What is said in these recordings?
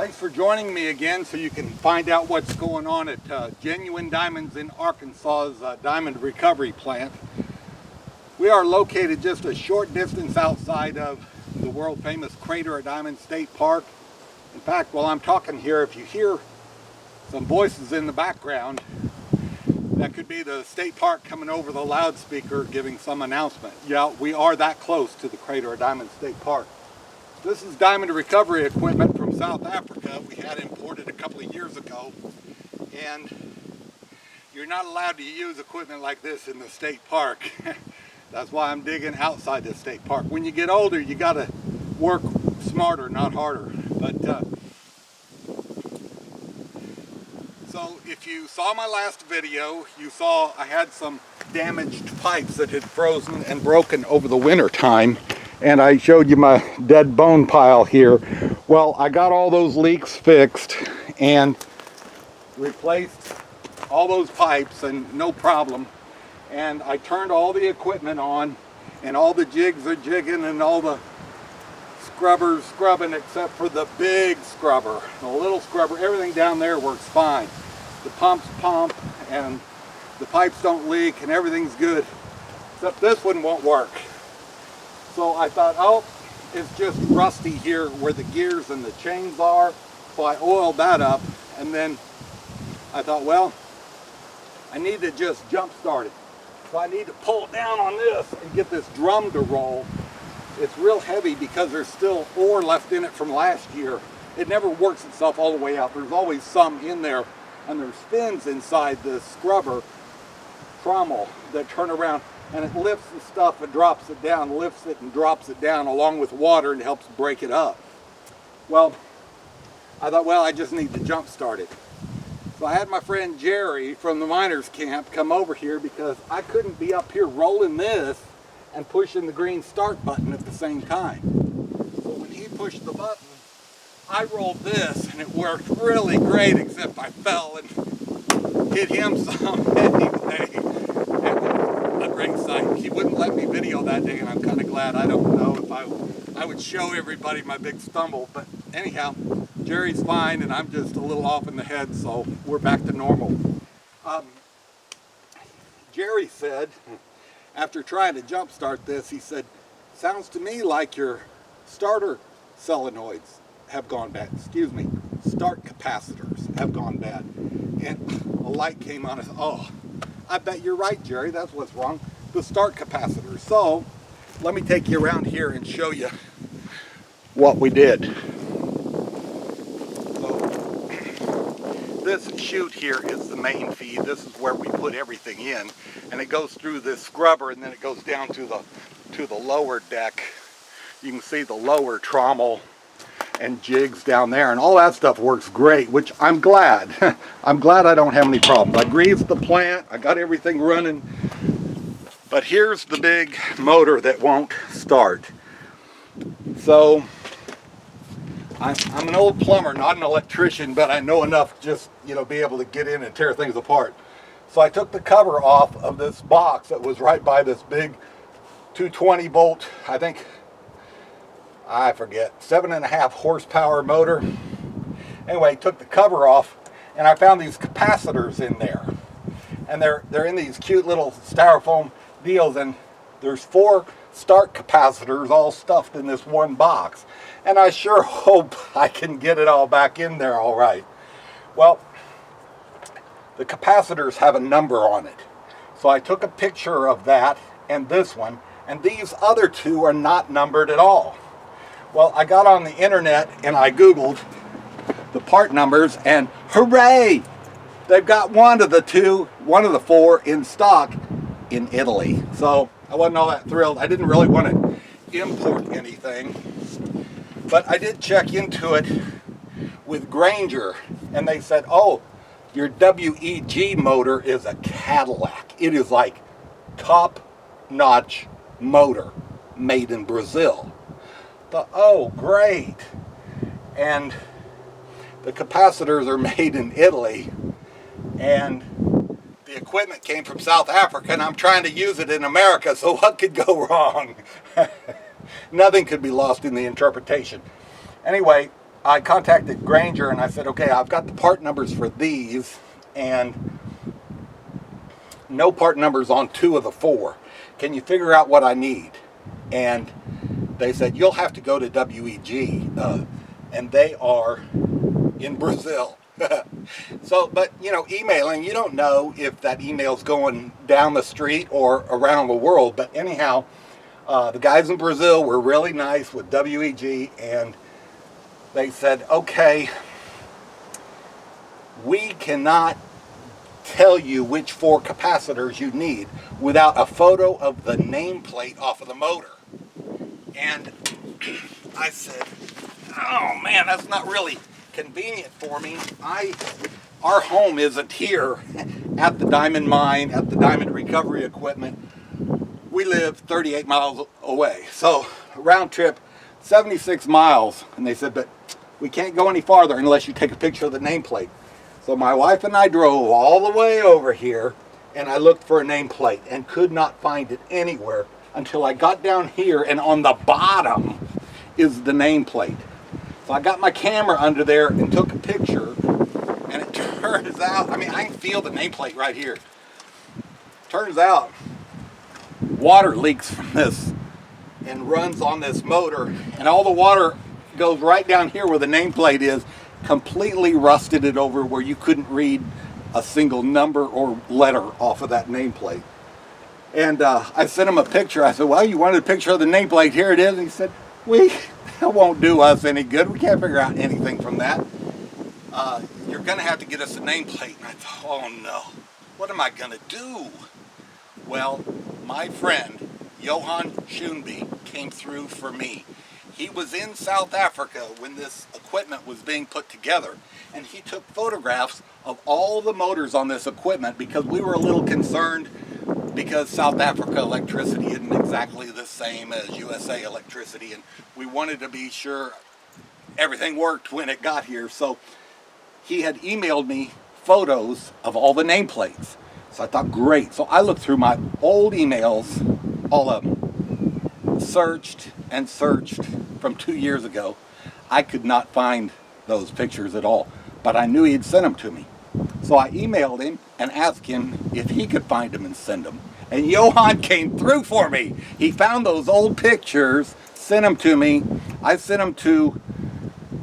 Thanks for joining me again so you can find out what's going on at Genuine Diamonds in Arkansas's diamond recovery plant. We are located just a short distance outside of the world famous Crater of Diamond State Park. In fact, while I'm talking here, if you hear some voices in the background, that could be the state park coming over the loudspeaker giving some announcement. Yeah, we are that close to the Crater of Diamond State Park. This is diamond recovery equipment from South Africa. We had imported a couple of years ago, and you're not allowed to use equipment like this in the state park. That's why I'm digging outside the state park. When you get older, you got to work smarter, not harder. So if you saw my last video, you saw I had some damaged pipes that had frozen and broken over the winter time. And I showed you my dead bone pile here. Well, I got all those leaks fixed and replaced all those pipes, and no problem. And I turned all the equipment on, and all the jigs are jigging and all the scrubbers scrubbing except for the big scrubber. The little scrubber, everything down there works fine. The pumps pump and the pipes don't leak and everything's good, except this one won't work. So I thought, oh, it's just rusty here where the gears and the chains are. So I oiled that up, and then I thought, well, I need to just jump start it. So I need to pull down on this and get this drum to roll. It's real heavy because there's still ore left in it from last year. It never works itself all the way out. There's always some in there, and there's fins inside the scrubber, Trommel, that turn around. And it lifts the stuff and drops it down, lifts it and drops it down along with water, and helps break it up. Well, I thought, well, I just need to jump start it. So I had my friend Jerry from the miners camp come over here because I couldn't be up here rolling this and pushing the green start button at the same time. So when he pushed the button, I rolled this and it worked really great, except I fell and hit him some anyway. A great sight. He wouldn't let me video that day, and I'm kind of glad. I don't know if I would show everybody my big stumble, but anyhow, Jerry's fine and I'm just a little off in the head, so we're back to normal. Jerry said, after trying to jump start this, he said, sounds to me like your starter solenoids have gone bad. Excuse me, start capacitors have gone bad. And a light came on and said, oh, I bet you're right, Jerry, that's what's wrong, the start capacitor. So let me take you around here and show you what we did. So this chute here is the main feed. This is where we put everything in, and it goes through this scrubber, and then it goes down to the lower deck. You can see the lower trommel and jigs down there, and all that stuff works great, which I'm glad. I'm glad I don't have any problems. I greased the plant, I got everything running, but here's the big motor that won't start. So I'm an old plumber, not an electrician, but I know enough just, be able to get in and tear things apart. So I took the cover off of this box that was right by this big 220 volt, I forget, 7.5 horsepower motor. Anyway, took the cover off, and I found these capacitors in there. And they're in these cute little styrofoam deals, and there's 4 start capacitors all stuffed in this one box. And I sure hope I can get it all back in there all right. Well, the capacitors have a number on it. So I took a picture of that and this one, and these other 2 are not numbered at all. Well, I got on the internet and I Googled the part numbers, and hooray! They've got one of the 4 in stock in Italy. So I wasn't all that thrilled. I didn't really want to import anything, but I did check into it with Granger, and they said, oh, your WEG motor is a Cadillac. It is like top-notch motor made in Brazil. Thought, oh, great. And the capacitors are made in Italy, and the equipment came from South Africa, and I'm trying to use it in America, so what could go wrong? Nothing could be lost in the interpretation. Anyway, I contacted Granger and I said, okay, I've got the part numbers for these and no part numbers on 2 of the 4. Can you figure out what I need? And they said, you'll have to go to WEG, and they are in Brazil. So, but you know, emailing, you don't know if that email's going down the street or around the world. But anyhow, the guys in Brazil were really nice with WEG, and they said, okay, we cannot tell you which 4 capacitors you need without a photo of the nameplate off of the motor. And I said, oh man, that's not really convenient for me. Our home isn't here at the diamond mine, at the diamond recovery equipment. We live 38 miles away. So round trip, 76 miles. And they said, but we can't go any farther unless you take a picture of the nameplate. So my wife and I drove all the way over here and I looked for a nameplate and could not find it anywhere until I got down here, and on the bottom is the nameplate. So I got my camera under there and took a picture, and it turns out, I mean, I can feel the nameplate right here. Turns out water leaks from this and runs on this motor, and all the water goes right down here where the nameplate is, completely rusted it over where you couldn't read a single number or letter off of that nameplate. And I sent him a picture. I said, well, you wanted a picture of the nameplate, here it is. And he said, that won't do us any good. We can't figure out anything from that. You're going to have to get us a nameplate. And I thought, oh no, what am I going to do? Well, my friend, Johan Schoenby, came through for me. He was in South Africa when this equipment was being put together, and he took photographs of all the motors on this equipment because we were a little concerned because South Africa electricity isn't exactly the same as USA electricity, and we wanted to be sure everything worked when it got here. So he had emailed me photos of all the nameplates. So I thought, great. So I looked through my old emails, all of them, searched and searched from 2 years ago. I could not find those pictures at all, but I knew he'd sent them to me. So I emailed him and asked him if he could find them and send them. And Johan came through for me. He found those old pictures, sent them to me. I sent them to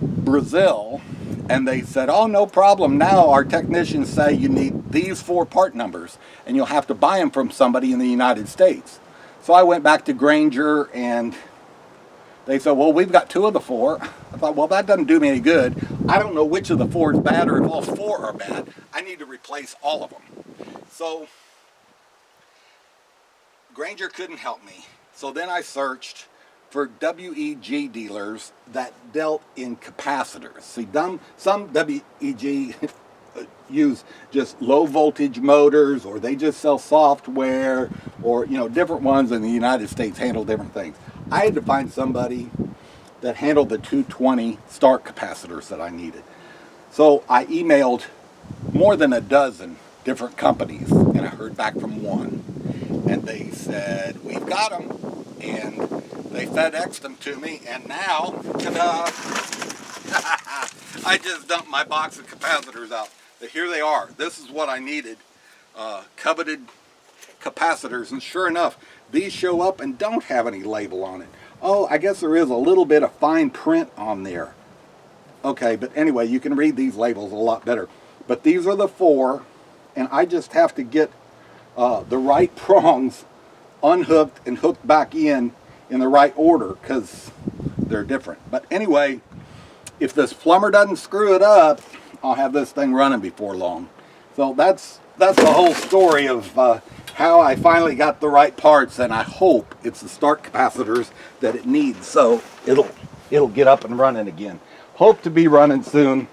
Brazil, and they said, oh, no problem. Now our technicians say you need these 4 part numbers, and you'll have to buy them from somebody in the United States. So I went back to Granger, and they said, well, we've got 2 of the 4. I thought, well, that doesn't do me any good. I don't know which of the 4 is bad, or if all 4 are bad. I need to replace all of them. So Granger couldn't help me. So then I searched for WEG dealers that dealt in capacitors. See, some WEG use just low voltage motors, or they just sell software, or different ones in the United States handle different things. I had to find somebody that handled the 220 start capacitors that I needed. So I emailed more than a dozen different companies, and I heard back from one, and they said, we've got them, and they FedExed them to me, and now, ta-da, I just dumped my box of capacitors out. But here they are. This is what I needed, coveted capacitors, and sure enough, these show up and don't have any label on it. Oh, I guess there is a little bit of fine print on there. Okay, but anyway, you can read these labels a lot better. But these are the 4, and I just have to get the right prongs unhooked and hooked back in the right order, because they're different. But anyway, if this plumber doesn't screw it up, I'll have this thing running before long. So that's the whole story of how I finally got the right parts, and I hope it's the start capacitors that it needs, so it'll get up and running again. Hope to be running soon.